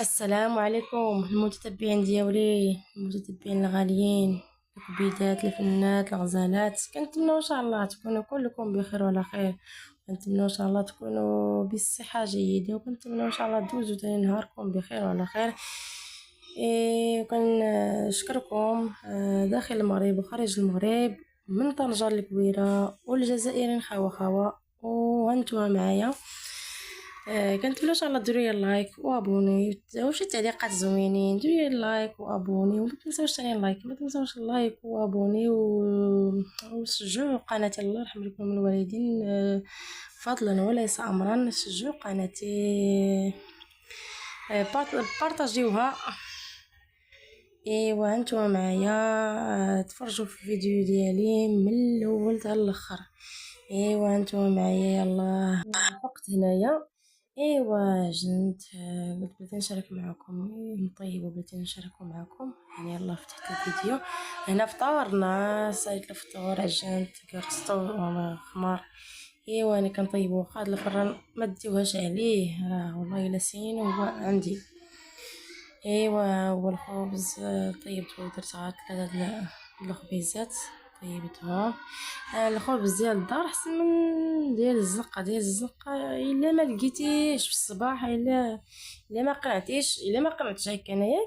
السلام عليكم المتتبعين ديالي، المتتبعين الغاليين، الكبيدات، الفنات، الغزالات. كنتمنى ان شاء الله تكونوا كلكم بخير وعلى خير. كنتمنى ان شاء الله تكونوا بالصحه جيده، وكنتمنى ان شاء الله دوزوا تاني نهاركم بخير وعلى خير. وكنشكركم داخل المغرب وخارج المغرب، من طنجة الكبيرة والجزائر خوا خوا، وهانتوما معايا. كنتمنى ان شاء الله ديروا لي لايك وابوني وشي تعليقات زوينين. ديروا لي لايك وابوني، وما تنساوش ثاني لايك، ما تنساوش اللايك وابوني وشجعوا قناتي. الله يرحم لكم الوالدين، فضلا وليس امرا. شجعوا قناتي، بارطاجيوها. ايوا هانتوما معايا، تفرجوا في الفيديو ديالي من الاول حتى الاخر. ايوا هانتوما معايا، يلا وقت هنايا. ايوا جنت قلت بغيت نشارك معكم، نطيب وبغيت نشارك معكم. يعني يلا فتحت الفيديو. هنا فطورنا، صايت الفطور، عجنت كرستو خمار. ايوا انا كنطيبو، واخا هاد الفران ما ديوهاش عليه، راه والله الا سين هو عندي. ايوا هو الخبز، طيبته ودرت عاد 3 د الخبيزات طيبتهم. الخبز ديال الدار احسن من ديال الزنقه. ديال الزنقه الا ما لقيتيش في الصباح، الا ما قنعتيش، الا ما قنعتش هكا انايا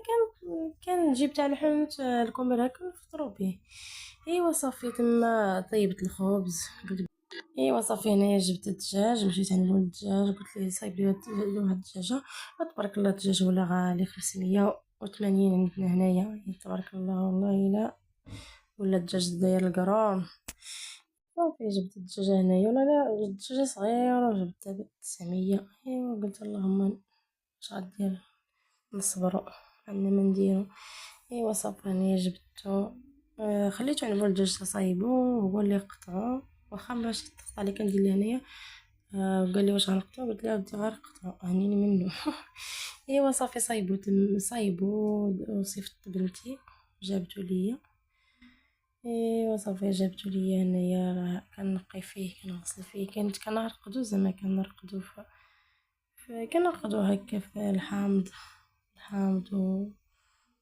كان نجيب تاع الحنت الكمبير هكا نفطرو به. ايوا صافي تما طيبت الخبز. ايوا صافي هنايا جبت الدجاج، مشيت عند ولد الدجاج قلت ليه صايب لي واحد الدجاجه. تبارك الله الدجاج ولا غالي 580 عندنا هنايا، تبارك الله والله الا ولا الدجاج داير القرون. صافي جبت الدجاجه هنايا، ولا لا الدجاجه صغيره، وجبتها ب 900. ايوا قلت اللهم اش غدير، نصبروا عندنا ما نديرو. ايوا صافي هنايا جبتو، خليته عند ولد الدجاج صايبو هو اللي قطعو، واخا ماشي تقطع اللي كندير ليه هنايا. قال لي واش غنقطعو، قلت له ودي غير قطعو هنيني منه. ايوا صافي صايبو وصيفط بنتي جابتو ليا. ايوا صافي جابتو ليا هنايا، راه كنقي فيه، كنغسل فيه، كنرقدو زعما كنرقدو كنرقدو هكا في الحامض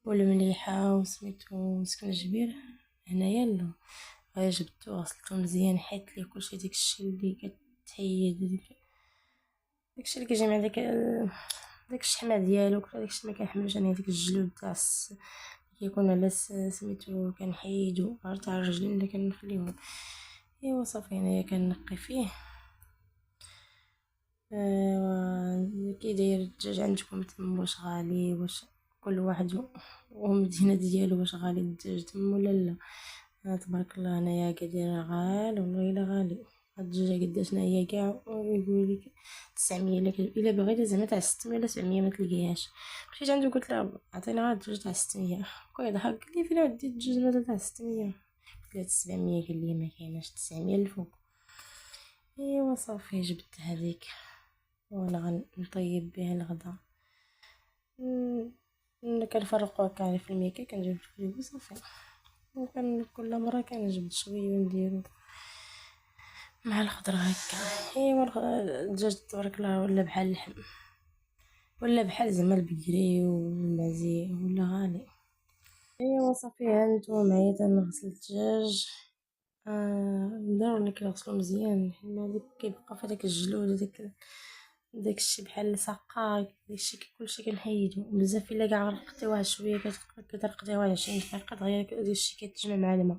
والمليحه وسميتو سكنجبير. هنايا لا، جبتو غسلتو مزيان، حيت ليه كلشي داكشي اللي كتحيد، داكشي اللي كيجي مع داك الشحمه ديالو، داكشي ما كنحملش انا، داك الجلود تاع كيكون على سميتو كنحيدو غير تاع الرجلين اللي كنخليهم. ايوا صافي هنايا كنقي فيه. كي داير الدجاج عندكم تما؟ واش غالي؟ واش كل واحد والمدينه ديالو واش غالي الدجاج تما ولا لا؟ تبارك الله هنايا قادير غالي، والله الا غالي. هاد الدجاجه قداشنا هي كاع؟ يقول لك 900. الا بغيتي زعما تاع 600 ولا 700 ما تلقيهاش. مشيت عنده قلت له عطينا غير الدجاج تاع 600. كيضحك قال لي فين وديت الدجاج ماذا تاع 600؟ قلت له 700. قال لي ما كايناش 900 الفوق. ايوا صافي جبت هذيك وانا غنطيب بها الغدا. كنفرقو هكا في الميكا، كنجيب الفريغو صافي، وكان كل مره كنجبد شويه ونديرو مع الخضره هكا. ايوا الدجاج تبارك الله ولا بحال اللحم، ولا بحال زعما البقري والمعزي ولا غالي. ايوا صافي هانتوما معايا تنغسل الدجاج. ضروري كنغسلو مزيان، حيت كيبقى في داك الجلود، داكشي بحال السقا، داكشي كلشي كنحيدو بزاف. الا كاع غرقتيوها شويه كترقديوها 20 دقيقه دغيا داكشي كيتجمع مع الماء.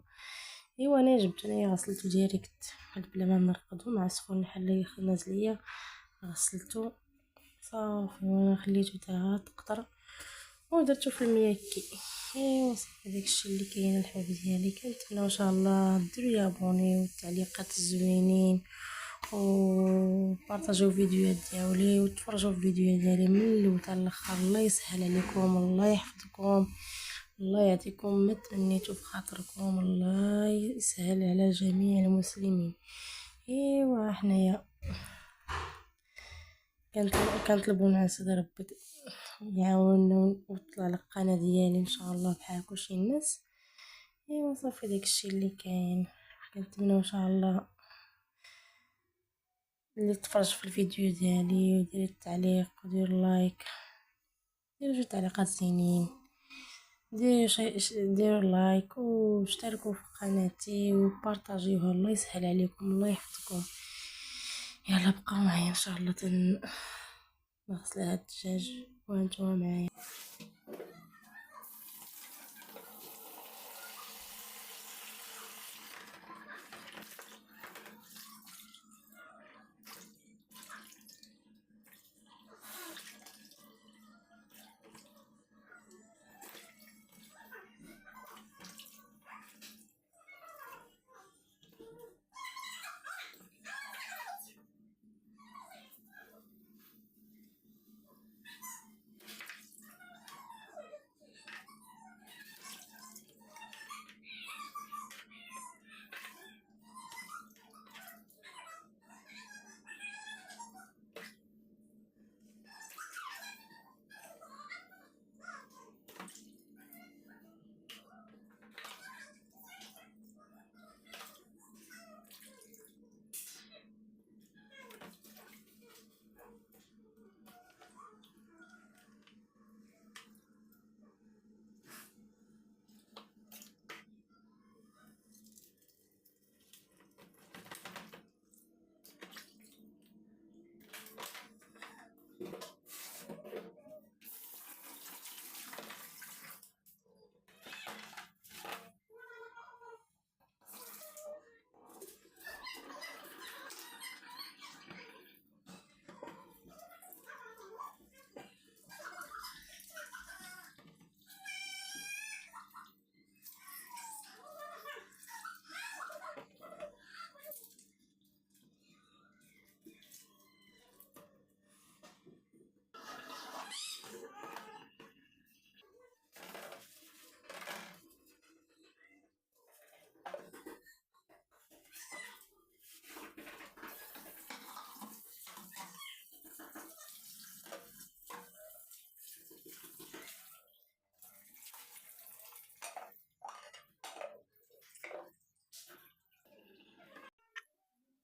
ايوا انا جبت هنايا غسلتو ديريكت بلا ما نرقدو مع سخون الحله اللي نازل ليا، غسلتو صافي وانا خليتو تا تقطر ودرتو في المياكي. ايوا صافي داكشي اللي كاين الحباب ديالي. كنتمنى ان شاء الله ديروا لي ابوني والتعليقات الزوينين، وبارطاجيو فيديوهات ديالي، وتفرجوا في الفيديوهات ديالي من الاول حتى الاخر. الله يسهل عليكم، الله يحفظكم، الله يعطيكم ما تمنيتو في خاطركم، الله يسهل على جميع المسلمين. ايوا حنايا كنطلبوا من سيدي ربي يعاوننا وتطلع القناه ديالي ان شاء الله بحال كلشي الناس. ايوا صافي داكشي اللي كاين. كنتمنى ان شاء الله اللي تفرج في الفيديو ديالي ودير التعليق ودير لايك، ديروا جوج تعليقات زينين، ديروا لايك واشتركوا في قناتي وبارطاجيوها. الله يسهل عليكم، الله يحفظكم. يلا بقاو معايا ان شاء الله نغسل هاد الدجاج وانتم معايا.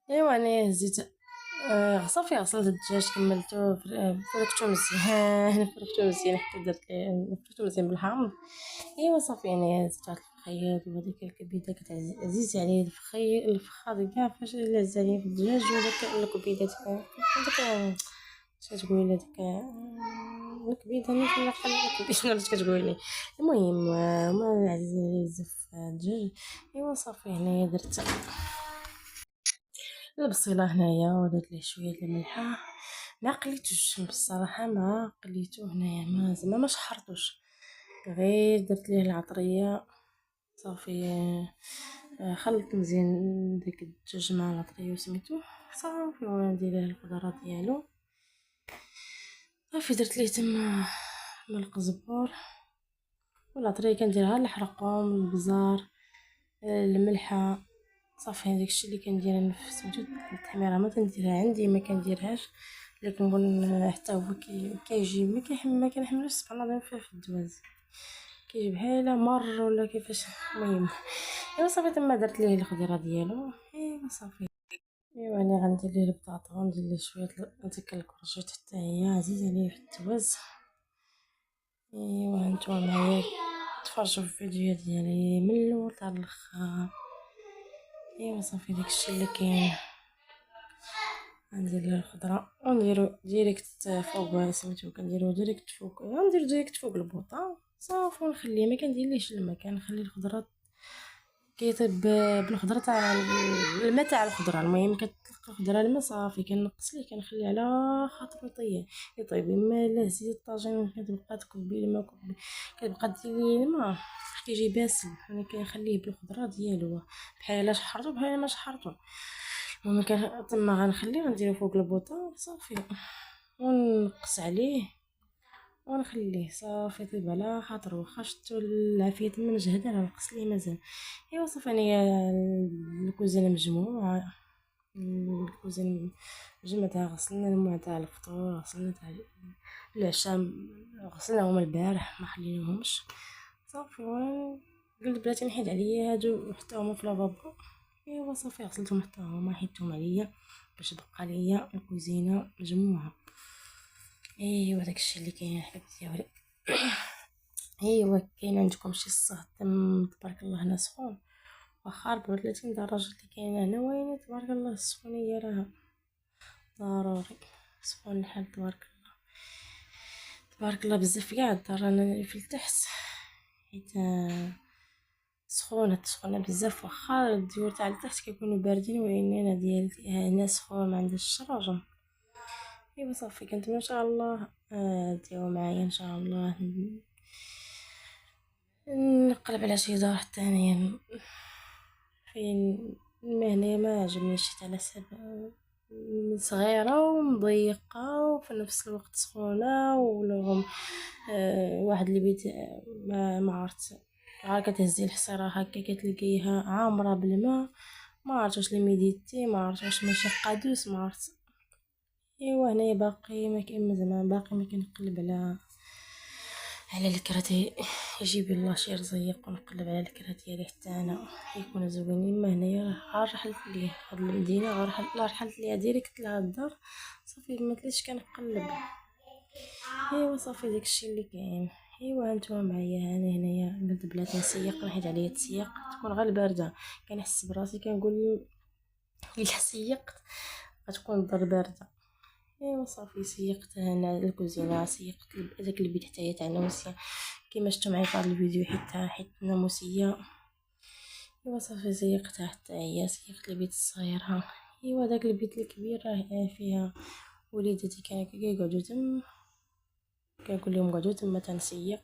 ايوا انا هزيت صافي غسلت الدجاج، كملتو فركتو مزيان فركتو مزيان حتى درت ليه فركتو مزيان بالحامض. ايوا صافي انا زدت واحد الفخيط وهذيك الكبيده عزيز عليا الفخاض كاع فاش لز عليا في الدجاج، وداك الكبيده ديك اش كتقولي ديك الكبيده نيت ولا قال الكبيده اش كتقولي. المهم ما عزيز عليا بزاف الدجاج. ايوا صافي هنايا درت البصيله هنايا ودرت ليه شويه د الملحه، ما قليتوش بصراحه، ما قليتو هنايا، ما زعما ما شحرتوش، غير درت ليه العطريه صافي. خلط مزيان داك الدجاج مع العطريه وسميتو صافي، وندير ليه الخضره ديالو صافي. درت ليه تما ملق زبور والعطريه كنديرها الحرقوم البزار الملحه صافي. هذاك الشيء اللي كندير انا في سميتو التحميره ما تنديرها عندي، ما كنديرهاش، لكن نقول حتى هو كيجي ما كنحملوش سبحان الله في الدواز، كيجي بحال مر ولا كيفاش. المهم ايوا صافي تما درت ليه الخضره ديالو. ايوا صافي. ايوا انا غندير ليه البطاطا وندير ليه شويه ديك الكروشيط حتى هي عزيزه عليا في الدواز. ايوا هانتوما معايا تفرجوا في الفيديو ديالي من الاول حتى الاخر. ايوا صافي داكشي اللي كاين. غندير ليه الخضره ونديرو ديريكت فوق سميتو، كنديرو ديريكت فوق، غندير ديريكت فوق البوطه صافي، ونخليه ما كنديرليش الماء، كنخلي الخضره كيطيب بالخضره تاع الماء تاع الخضره. المهم كتلقى الخضره الماء صافي كنقص ليه، كنخليه على خاطر يطيب. اما لا زيت الطاجين كتبقى تكبي الماء كتبقى ديري الماء كيجي باسل. انا كنخليه بالخضره ديالو بحال شحرتو بحال ما شحرتو. المهم تما غنخليه غنديرو فوق البوطه صافي، ونقص عليه ونخليه صافي يطيب على خاطر. واخا شتو العافيه تما نجهد انا نقص ليه مازال. ايوا صافي انايا الكوزينه مجموعه، الكوزينه جمعتها، غسلنا الماء تاع الفطور، غسلنا تاع العشاء، غسلناهم البارح ما خليناهمش صافي. قلت بلاتي نحيد عليا هادو حتى هما في لافابو. ايوا صافي غسلتهم حتى هما حيدتهم عليا باش بقى ليا الكوزينه مجموعه. ايوا داكشي اللي كاين حبيبتي ديالي. ايوا كاين عندكم شي الصهد تبارك الله هنا سخون، واخا 34 درجة اللي كاينه هنا، وين تبارك الله السخونيه راها ضروري. سخون الحال تبارك الله، تبارك الله بزاف كاع الدار انا في التحت، حيت سخونه بزاف. واخا الديور تاع التحت كيكونوا باردين، ولكن انا ديال هنا سخون ما عندها الشرجم. ايوا صافي كنتمنى ان شاء الله ديروا معايا ان شاء الله نقلب على شي دار ثانيه فين المهنة. ما عجبنيش حتى على سبب صغيرة ومضيقة وفي نفس الوقت سخونة، ولهم واحد اللي بيت ما عرفت، عا كتهزي الحصيرة هكا كتلقيها عامرة بالماء، ما عرفت واش ليميديتي، ما عرفت واش ماشي قادوس، ما عرفت. ايوا هنايا باقي ما كاين زعما، باقي ما كنقلب على الكرا يجيب الله شي رزيق، ونقلب على الكرا ديالي حتى انا يكونوا زوينين. ما هنايا غير رحلت ليه هاد المدينه، غير رحلت ليها ديريكت لهاد الدار، صافي ما تليش كنقلب. ايوا صافي داكشي اللي كاين. ايوا هانتوما معايا هنايا بنت بلاتي نسيق، حيت عليا تسيق تكون غير بارده، كنحس براسي كنقول الا سيقت غتكون الدار بارده. ايوا صافي سيقت هنا الكوزينه، سيقت داك البيت حتى تاع الناموسيه كيما شفتوا معايا في هذا الفيديو، حيت الناموسيه. ايوا صافي سيقتها حتى هي، سيقت البيت الصغير ها. ايوا داك البيت الكبير راه فيها وليداتي كانوا كيقعدوا تما، كنقول لهم قعدوا تما تنسيق،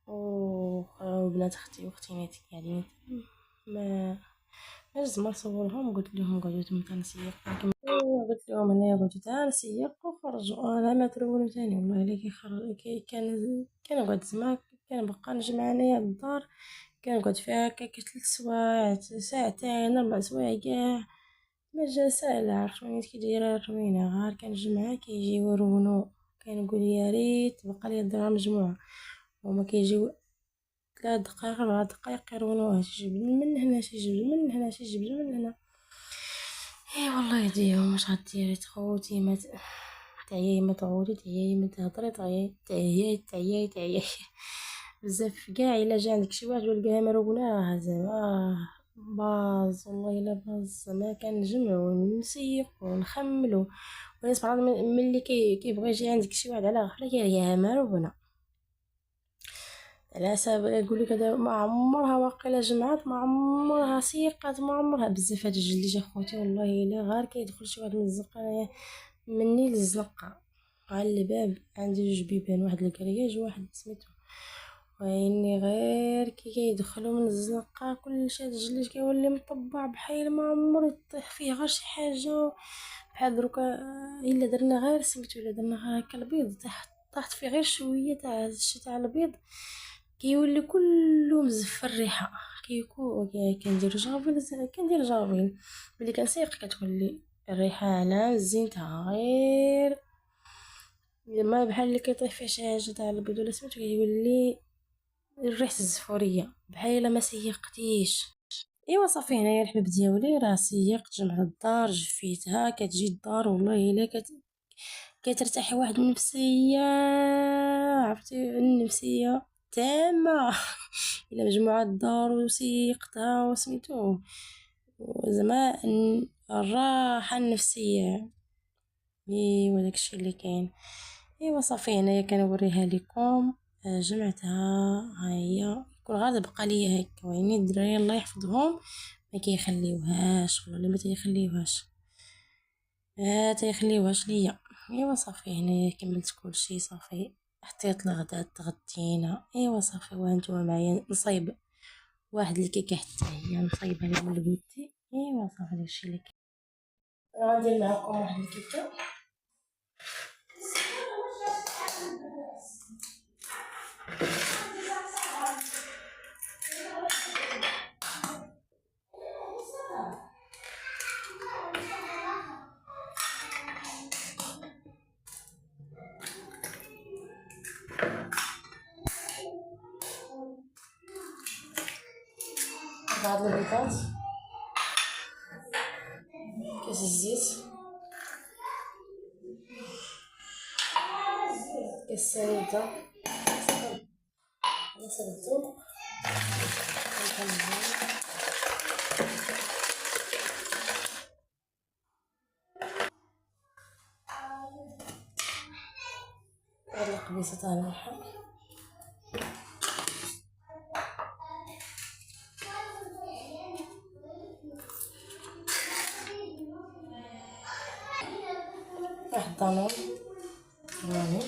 وبنات اختي واختيناتي قاعدين ما لازم نصورهم. قلت لهم قعدوا تما تنسيق، قلت لهم هنايا قعدوا تنسيق وخرجوا. انا ما ترونوا تاني والله الا كيخرج كان قعد زعما كنبقى نجمع انايا الدار، كنقعد فيها هكا 3 سوايع ساعتين 4 سوايع كاع ما جا ساهله. عرفتوني كي دايره الروينه، غير كنجمعها كيجيو يرونو، كنقول يا ريت بقى لي الدرا مجموعه، وما كيجيو 3 دقائق 4 دقائق يرونوها، شي جبد من هنا شي جبد من هنا شي جبد من هنا. اي والله يديهم واش غديري تخوتي، ما تعياي ما تعودي، تعياي ما تهضري، تعياي بزاف كاع. الا جا عندك شي واحد ولقاها مرونة زعما باز، والله الا باز زعما كنجمعو ونسيقو ونخملو. وانا سبحان الله ملي كيبغي يجي عندك شي واحد على غفله كيلقاها مرونة، على حساب يقولك هذا ما عمرها واقيلا جمعات، ما عمرها سيقات، ما عمرها بزاف. هاد الجليج اخوتي والله الا غير كيدخل شي واحد من الزنقه مني للزنقه على الباب. عندي 2 بيبان، واحد الكرياج وواحد سميتو، ويني غير كي كيدخلوا من الزنقه كلشي هاد الجليج كيولي مطبع بحال ما عمر يطيح فيه غير شي حاجه. بحال دروكا الا درنا غير سميتو، الا درنا غير هكا البيض طاحت فيه غير شويه تاع الشي تاع البيض كيولي كله مزفر الريحه. كندير جافيل ملي كنسيق كتولي الريحه على زينتها، غير ما بحال اللي كيطيح فيه شي حاجه تاع البيض ولا سميتو كيولي ريحه الزفوريه بحال الا ما سيقتيش. ايوا صافي هنايا الحباب ديالي راه سيقت، جمعت الدار جفيتها، كتجي الدار والله الا كترتاحي واحد النفسيه، عرفتي النفسيه تامه الا مجموعه الدار وسيقتها وسميتو، زعما الراحه النفسيه. ايوا داكشي اللي كاين. ايوا صافي هنايا كنوريها لكم، جمعتها ها هي. كل غير بقى ليا هكا، ويني الدراري الله يحفظهم ما كيخليوهاش والله ما تيخليوهاش، ما تيخليوهاش ليا. ايوا صافي هنايا كملت كلشي صافي، حطيت الغداء تغدينا. ايوا صافي وانتم معايا نصايب واحد الكيكه حتى هي نصايبها لكم لبنتي. ايوا صافي داكشي اللي كاين. غندير معكم واحد الكيكه. بعض البيضات، كاس الزيت، كاس السنيده، نصبتو هاد القبيصة تاع الملحة واحد الطانون يعني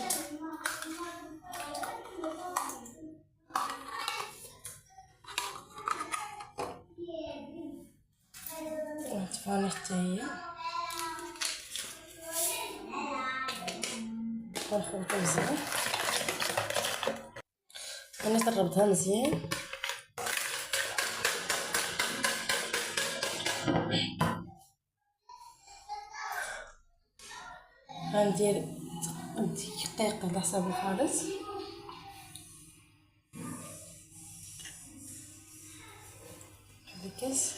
واحد فاني حتى هي ونخلطو مزيان. انا قربتها مزيان غندير دقيق على حساب الخليط الكاس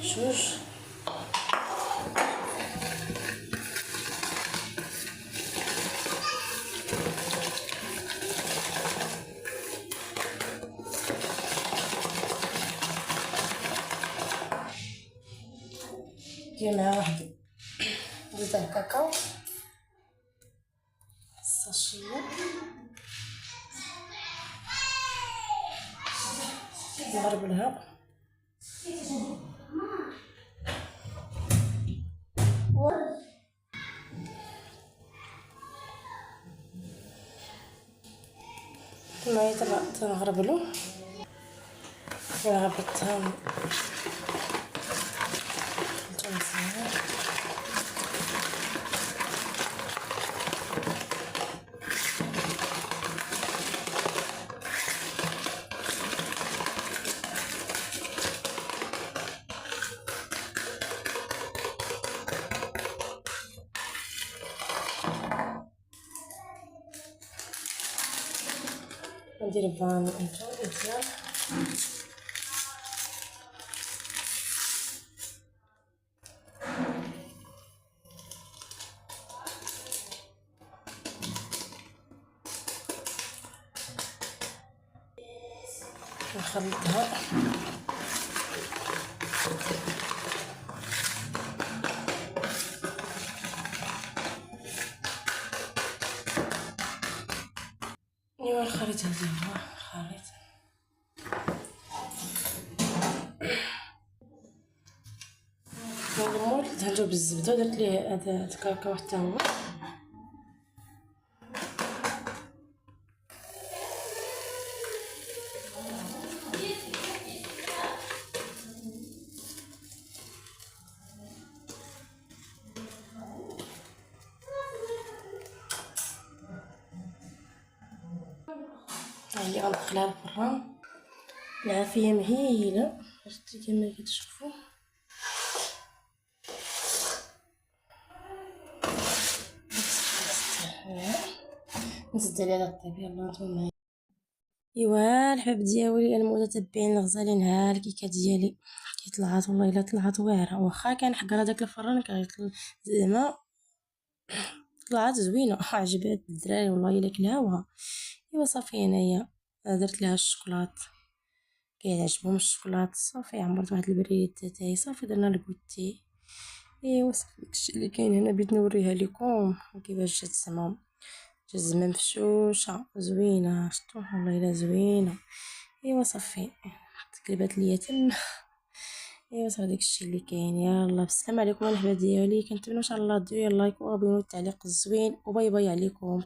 جوج ندير معاه واحد زيت الكاكاو الساشيه نغربلها كما تنغربلو غربتها مزيان ندير فاني مزيان نخلطها ايوا الخليط هذا هو الخليط المول دهنتو بالزبده ودرت ليه هذا الكاكاو حتى هو هي غندخلها للفران العافيه مهيله شتي كما كتشوفوا نزيد عليها الطيب. يلا نتوما ايوا الحباب ديالي المتتبعين الغزالين، ها الكيكه ديالي كي طلعت والله الا طلعت واعره، واخا كان حقر هذاك الفران زعما طلعت زوينه عجبات الدراري والله الا كلاوها. ايوا صافي انايا درت لها الشوكولات كيعجبهم الشوكولات صافي عمرت واحد البريد تاعي صافي درنا الكوتي. ايوا صافي داكشي اللي كاين هنا بغيت نوريها لكم كيفاش جات زعما مفشوشه زوينه شفتوا والله الا زوينه. ايوا صافي تقلبات ليا تما ايوا صافي داكشي اللي كاين. يلا بالسلام عليكم الاحباب ديالي، كنتمنى ان شاء الله ديروا لايك وابونوا التعليق الزوين وباي باي عليكم.